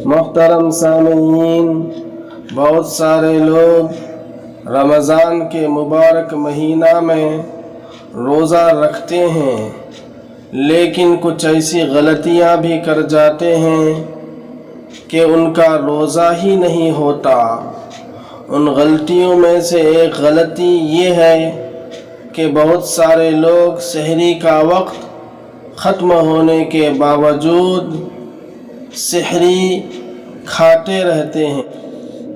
محترم سامعین، بہت سارے لوگ رمضان کے مبارک مہینہ میں روزہ رکھتے ہیں، لیکن کچھ ایسی غلطیاں بھی کر جاتے ہیں کہ ان کا روزہ ہی نہیں ہوتا۔ ان غلطیوں میں سے ایک غلطی یہ ہے کہ بہت سارے لوگ سحری کا وقت ختم ہونے کے باوجود سحری کھاتے رہتے ہیں،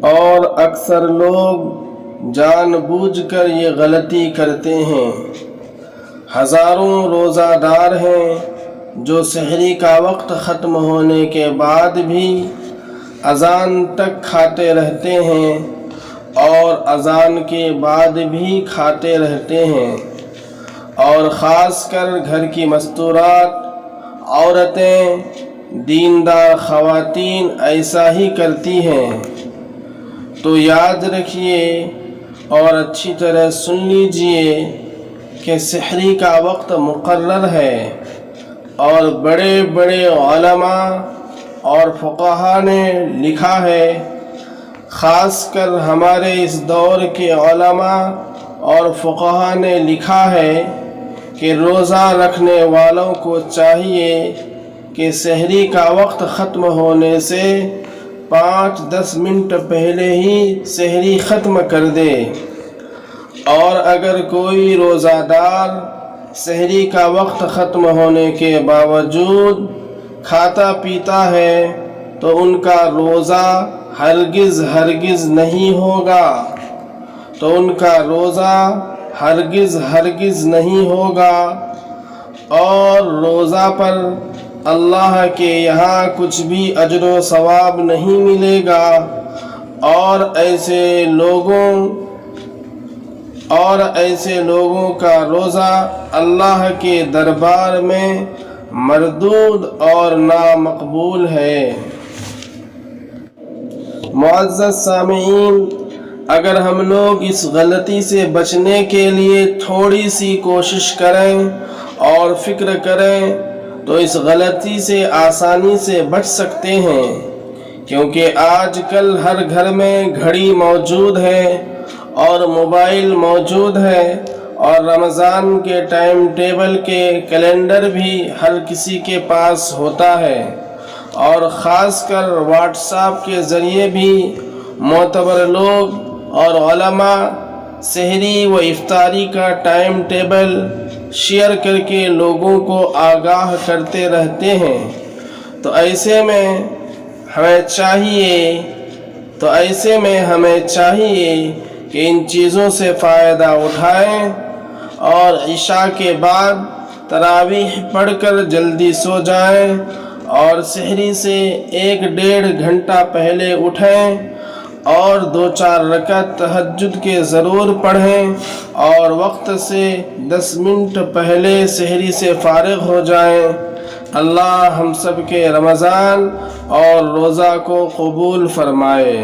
اور اکثر لوگ جان بوجھ کر یہ غلطی کرتے ہیں۔ ہزاروں روزہ دار ہیں جو سحری کا وقت ختم ہونے کے بعد بھی اذان تک کھاتے رہتے ہیں اور اذان کے بعد بھی کھاتے رہتے ہیں، اور خاص کر گھر کی مستورات عورتیں، دیندار خواتین ایسا ہی کرتی ہیں۔ تو یاد رکھیے اور اچھی طرح سن لیجئے کہ سحری کا وقت مقرر ہے، اور بڑے بڑے علماء اور فقہاء نے لکھا ہے، خاص کر ہمارے اس دور کے علماء اور فقہاء نے لکھا ہے کہ روزہ رکھنے والوں کو چاہیے کہ سحری کا وقت ختم ہونے سے 5-10 منٹ پہلے ہی سحری ختم کر دے، اور اگر کوئی روزہ دار سحری کا وقت ختم ہونے کے باوجود کھاتا پیتا ہے تو ان کا روزہ ہرگز نہیں ہوگا، نہیں ہوگا، اور روزہ پر اللہ کے یہاں کچھ بھی اجر و ثواب نہیں ملے گا، اور ایسے لوگوں کا روزہ اللہ کے دربار میں مردود اور نامقبول ہے۔ معزز سامعین، اگر ہم لوگ اس غلطی سے بچنے کے لیے تھوڑی سی کوشش کریں اور فکر کریں تو اس غلطی سے آسانی سے بچ سکتے ہیں، کیونکہ آج کل ہر گھر میں گھڑی موجود ہے اور موبائل موجود ہے، اور رمضان کے ٹائم ٹیبل کے کیلنڈر بھی ہر کسی کے پاس ہوتا ہے، اور خاص کر واٹس ایپ کے ذریعے بھی معتبر لوگ اور علماء سحری و افطاری کا ٹائم ٹیبل شیئر کر کے لوگوں کو آگاہ کرتے رہتے ہیں۔ تو ایسے میں ہمیں چاہیے کہ ان چیزوں سے فائدہ اٹھائیں، اور عشاء کے بعد تراویح پڑھ کر جلدی سو جائیں، اور سحری سے 1-1.5 گھنٹہ پہلے اٹھیں، اور 2-4 رکعت تہجد کے ضرور پڑھیں، اور وقت سے 10 منٹ پہلے سحری سے فارغ ہو جائیں۔ اللہ ہم سب کے رمضان اور روزہ کو قبول فرمائے۔